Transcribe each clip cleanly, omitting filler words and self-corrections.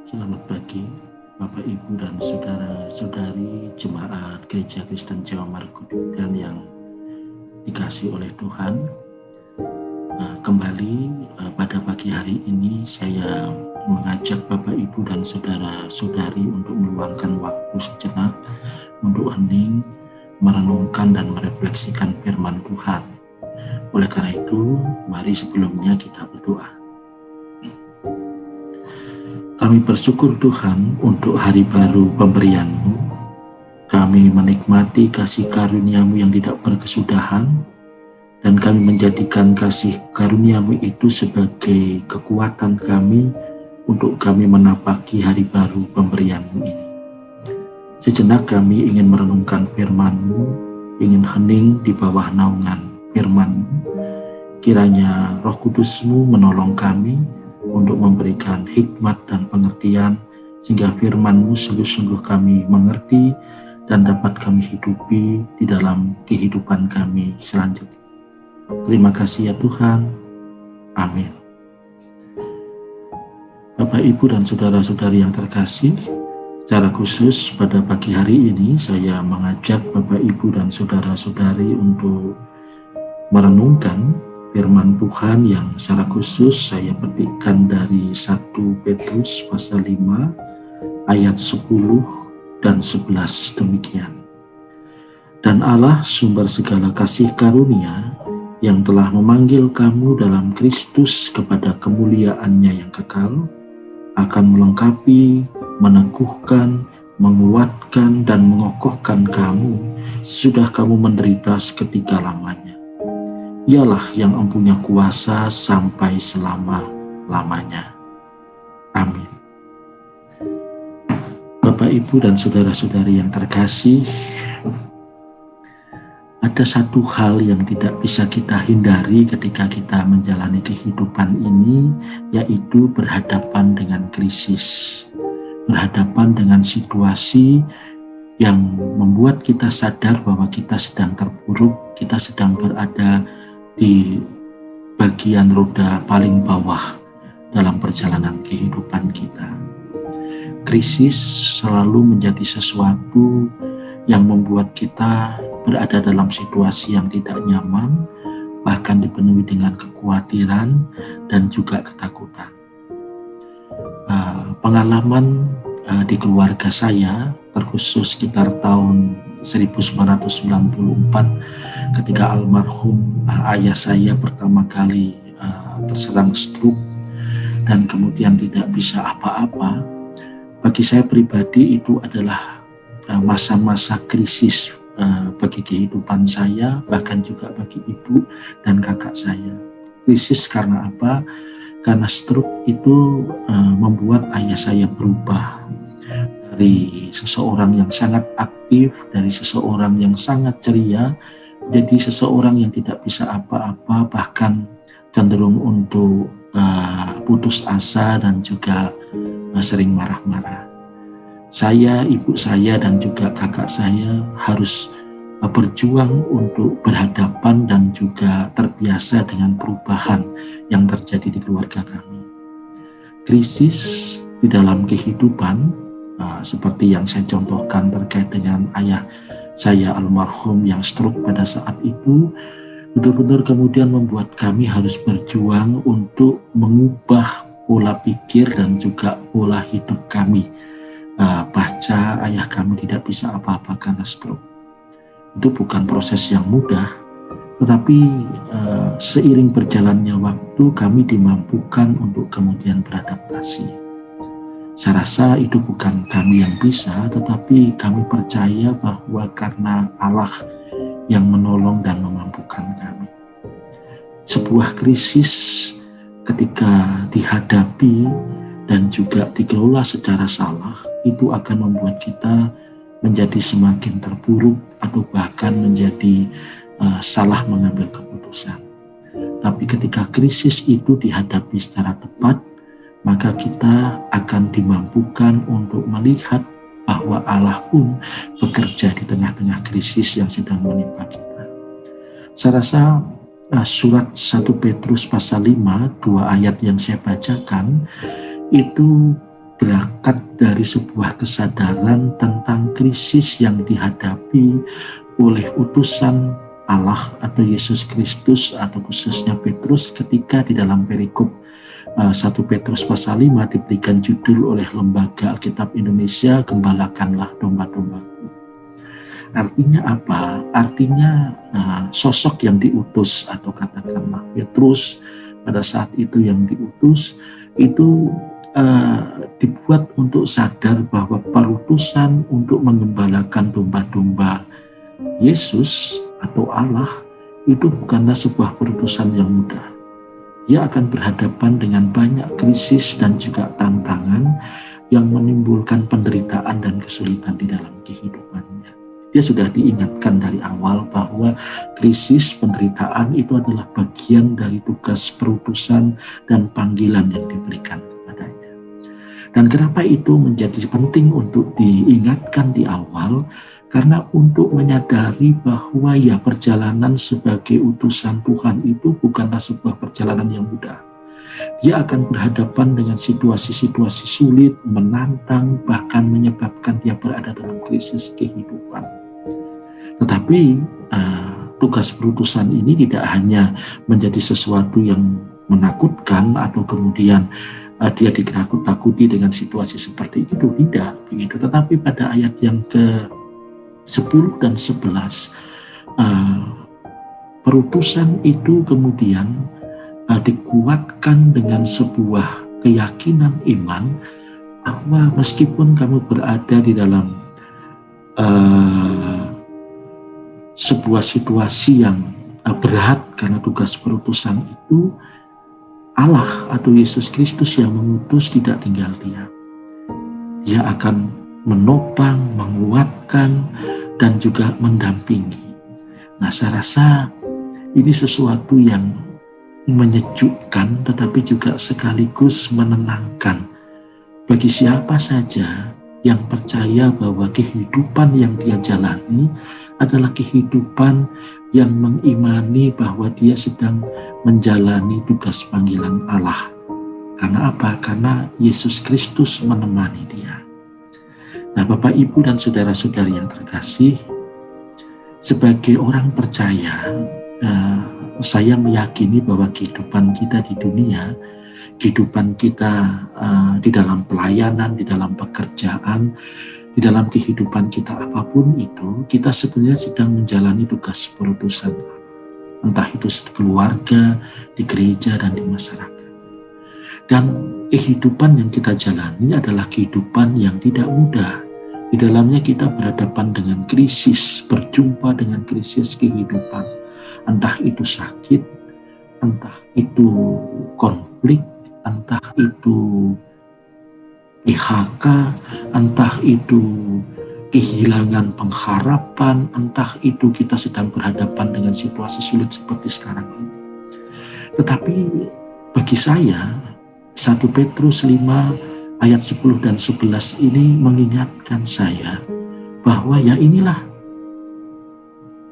Selamat pagi, Bapak, Ibu, dan saudara-saudari Jemaat Gereja Kristen Jawa Margodan yang dikasihi oleh Tuhan. Kembali pada pagi hari ini saya mengajak Bapak, Ibu, dan saudara-saudari untuk meluangkan waktu sejenak untuk hening, merenungkan dan merefleksikan firman Tuhan. Oleh karena itu, mari sebelumnya kita berdoa. Kami bersyukur Tuhan untuk hari baru pemberian-Mu. Kami menikmati kasih karunia-Mu yang tidak berkesudahan, dan kami menjadikan kasih karunia-Mu itu sebagai kekuatan kami untuk kami menapaki hari baru pemberian-Mu ini. Sejenak kami ingin merenungkan firman-Mu, ingin hening di bawah naungan firman-Mu. Kiranya Roh Kudus-Mu menolong kami untuk memberikan hikmat dan pengertian, sehingga firman-Mu sungguh-sungguh kami mengerti dan dapat kami hidupi di dalam kehidupan kami selanjutnya. Terima kasih ya Tuhan. Amin. Bapak, Ibu, dan saudara-saudari yang terkasih, secara khusus pada pagi hari ini saya mengajak Bapak, Ibu, dan saudara-saudari untuk merenungkan firman Tuhan yang secara khusus saya petikkan dari 1 Petrus pasal 5 ayat 10 dan 11 demikian. Dan Allah sumber segala kasih karunia yang telah memanggil kamu dalam Kristus kepada kemuliaan-Nya yang kekal, akan melengkapi, meneguhkan, menguatkan, dan mengokohkan kamu sesudah kamu menderita seketika lamanya. Ialah yang mempunyai kuasa sampai selama-lamanya. Amin. Bapak, Ibu, dan saudara-saudari yang terkasih, ada satu hal yang tidak bisa kita hindari ketika kita menjalani kehidupan ini, yaitu berhadapan dengan krisis, berhadapan dengan situasi yang membuat kita sadar bahwa kita sedang terpuruk, kita sedang berada di bagian roda paling bawah dalam perjalanan kehidupan kita. Krisis selalu menjadi sesuatu yang membuat kita berada dalam situasi yang tidak nyaman, bahkan dipenuhi dengan kekhawatiran dan juga ketakutan. Pengalaman di keluarga saya, terkhusus sekitar tahun 1994, ketika almarhum ayah saya pertama kali terserang stroke dan kemudian tidak bisa apa-apa. Bagi saya pribadi itu adalah masa-masa krisis bagi kehidupan saya, bahkan juga bagi ibu dan kakak saya. Krisis karena apa? Karena stroke itu membuat ayah saya berubah dari seseorang yang sangat aktif, dari seseorang yang sangat ceria, jadi seseorang yang tidak bisa apa-apa, bahkan cenderung untuk putus asa dan juga sering marah-marah. Saya, ibu saya, dan juga kakak saya harus berjuang untuk berhadapan dan juga terbiasa dengan perubahan yang terjadi di keluarga kami. Krisis di dalam kehidupan, seperti yang saya contohkan terkait dengan ayah saya almarhum yang stroke pada saat itu, benar-benar kemudian membuat kami harus berjuang untuk mengubah pola pikir dan juga pola hidup kami pasca ayah kami tidak bisa apa-apa karena stroke. Itu bukan proses yang mudah, tetapi seiring berjalannya waktu kami dimampukan untuk kemudian beradaptasi. Saya rasa itu bukan kami yang bisa, tetapi kami percaya bahwa karena Allah yang menolong dan memampukan kami. Sebuah krisis ketika dihadapi dan juga dikelola secara salah, itu akan membuat kita menjadi semakin terpuruk atau bahkan menjadi salah mengambil keputusan. Tapi ketika krisis itu dihadapi secara tepat, maka kita akan dimampukan untuk melihat bahwa Allah pun bekerja di tengah-tengah krisis yang sedang menimpa kita. Saya rasa surat 1 Petrus pasal 5, 2 ayat yang saya bacakan, itu berangkat dari sebuah kesadaran tentang krisis yang dihadapi oleh utusan Allah atau Yesus Kristus, atau khususnya Petrus, ketika di dalam perikop 1 Petrus pasal 5 diberikan judul oleh Lembaga Alkitab Indonesia, "Gembalakanlah domba-dombaku." Artinya apa? Artinya sosok yang diutus, atau katakanlah Petrus pada saat itu yang diutus, itu dibuat untuk sadar bahwa perutusan untuk mengembalakan domba-domba Yesus atau Allah itu bukanlah sebuah perutusan yang mudah. Dia akan berhadapan dengan banyak krisis dan juga tantangan yang menimbulkan penderitaan dan kesulitan di dalam kehidupannya. Dia sudah diingatkan dari awal bahwa krisis, penderitaan itu adalah bagian dari tugas perutusan dan panggilan yang diberikan kepadanya. Dan kenapa itu menjadi penting untuk diingatkan di awal? Karena untuk menyadari bahwa ya, perjalanan sebagai utusan Tuhan itu bukanlah sebuah perjalanan yang mudah. Dia akan berhadapan dengan situasi-situasi sulit, menantang, bahkan menyebabkan dia berada dalam krisis kehidupan. Tetapi tugas perutusan ini tidak hanya menjadi sesuatu yang menakutkan atau kemudian dia ditakut-takuti dengan situasi seperti itu, tidak begitu. Tetapi pada ayat yang ke-10 dan 11, perutusan itu kemudian dikuatkan dengan sebuah keyakinan iman bahwa meskipun kamu berada di dalam sebuah situasi yang berat, karena tugas perutusan itu Allah atau Yesus Kristus yang mengutus tidak tinggal diam. Dia akan menopang, menguatkan, dan juga mendampingi. Nah, saya rasa ini sesuatu yang menyejukkan, tetapi juga sekaligus menenangkan bagi siapa saja yang percaya bahwa kehidupan yang dia jalani adalah kehidupan yang mengimani bahwa dia sedang menjalani tugas panggilan Allah. Karena apa? Karena Yesus Kristus menemani dia. Nah, Bapak, Ibu, dan saudara-saudari yang terkasih, sebagai orang percaya, saya meyakini bahwa kehidupan kita di dunia, kehidupan kita di dalam pelayanan, di dalam pekerjaan, di dalam kehidupan kita apapun itu, kita sebenarnya sedang menjalani tugas perutusan, entah itu di keluarga, di gereja, dan di masyarakat. Dan kehidupan yang kita jalani adalah kehidupan yang tidak mudah. Di dalamnya kita berhadapan dengan krisis, berjumpa dengan krisis kehidupan, entah itu sakit, entah itu konflik, entah itu PHK, entah itu kehilangan pengharapan, entah itu kita sedang berhadapan dengan situasi sulit seperti sekarang ini. Tetapi bagi saya, 1 Petrus 5 ayat 10 dan 11 ini mengingatkan saya bahwa ya, inilah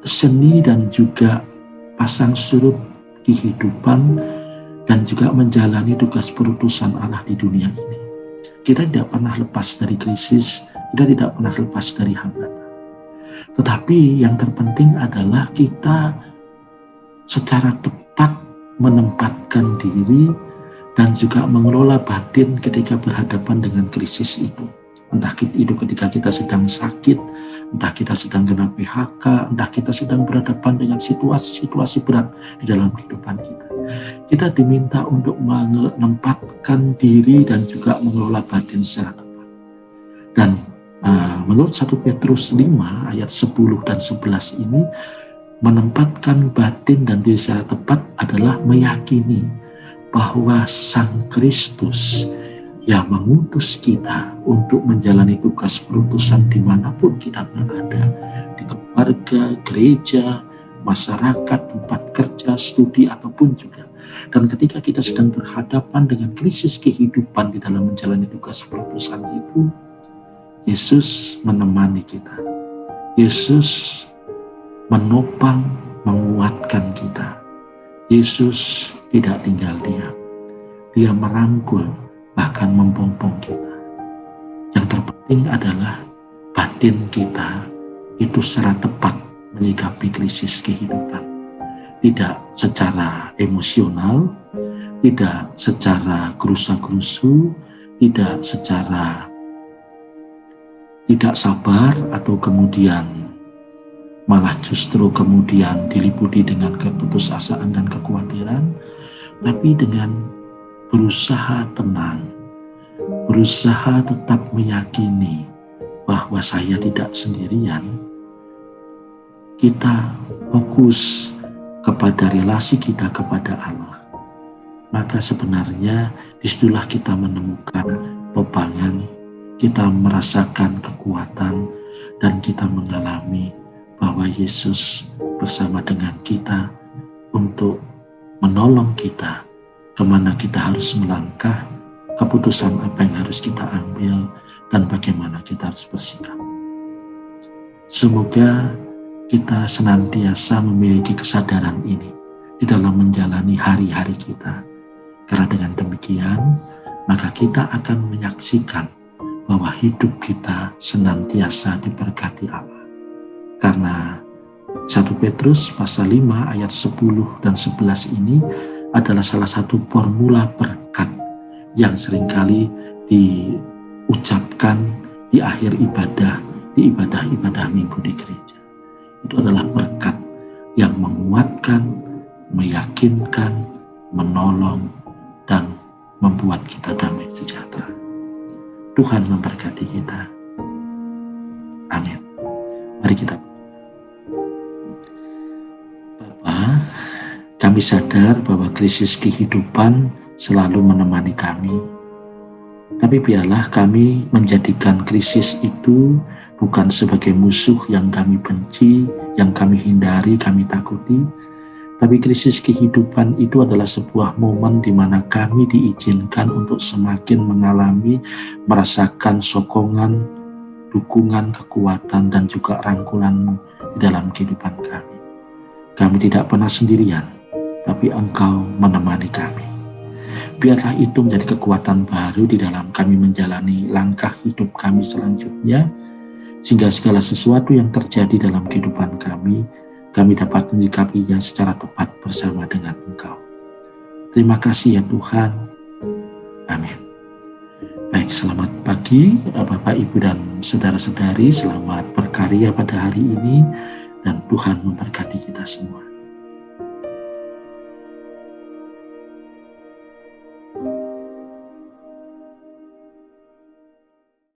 seni dan juga pasang surut kehidupan dan juga menjalani tugas perutusan Allah di dunia ini. Kita tidak pernah lepas dari krisis, kita tidak pernah lepas dari hambatan. Tetapi yang terpenting adalah kita secara tepat menempatkan diri dan juga mengelola batin ketika berhadapan dengan krisis itu. Entah itu ketika kita sedang sakit, entah kita sedang kena PHK, entah kita sedang berhadapan dengan situasi-situasi berat di dalam kehidupan kita. Kita diminta untuk menempatkan diri dan juga mengelola batin secara tepat. Dan menurut 1 Petrus 5 ayat 10 dan 11 ini, menempatkan batin dan diri secara tepat adalah meyakini bahwa Sang Kristus yang mengutus kita untuk menjalani tugas perutusan dimanapun kita berada, di keluarga, gereja, masyarakat, tempat kerja, studi, ataupun juga. Dan ketika kita sedang berhadapan dengan krisis kehidupan di dalam menjalani tugas perutusan itu, Yesus menemani kita. Yesus menopang, menguatkan kita. Yesus tidak tinggal diam. Dia merangkul, bahkan mempompong kita. Yang terpenting adalah batin kita itu secara tepat menyikapi krisis kehidupan. Tidak secara emosional, tidak secara gerusa-gerusu, tidak secara tidak sabar atau kemudian malah justru kemudian diliputi dengan keputusasaan dan kekhawatiran, tapi dengan berusaha tenang, berusaha tetap meyakini bahwa saya tidak sendirian. Kita fokus kepada relasi kita kepada Allah. Maka sebenarnya disitulah kita menemukan topangan, kita merasakan kekuatan, dan kita mengalami bahwa Yesus bersama dengan kita untuk menolong kita kemana kita harus melangkah, keputusan apa yang harus kita ambil, dan bagaimana kita harus bersikap. Semoga kita senantiasa memiliki kesadaran ini di dalam menjalani hari-hari kita. Karena dengan demikian, maka kita akan menyaksikan bahwa hidup kita senantiasa diberkati Allah. Karena 1 Petrus pasal 5 ayat 10 dan 11 ini adalah salah satu formula berkat yang seringkali diucapkan di akhir ibadah, di ibadah-ibadah minggu di gereja. Itu adalah berkat yang menguatkan, meyakinkan, menolong, dan membuat kita damai sejahtera. Tuhan memberkati kita. Amin. Mari kita Bapa, kami sadar bahwa krisis kehidupan selalu menemani kami. Tapi biarlah kami menjadikan krisis itu bukan sebagai musuh yang kami benci, yang kami hindari, kami takuti. Tapi krisis kehidupan itu adalah sebuah momen di mana kami diizinkan untuk semakin mengalami, merasakan sokongan, dukungan, kekuatan, dan juga rangkulan-Mu di dalam kehidupan kami. Kami tidak pernah sendirian, tapi Engkau menemani kami. Biarlah itu menjadi kekuatan baru di dalam kami menjalani langkah hidup kami selanjutnya, sehingga segala sesuatu yang terjadi dalam kehidupan kami dapat menyikapinya secara tepat bersama dengan Engkau. Terima kasih ya Tuhan. Amin. Baik, selamat pagi Bapak, Ibu, dan saudara-saudari. Selamat berkarya pada hari ini, dan Tuhan memberkati kita semua.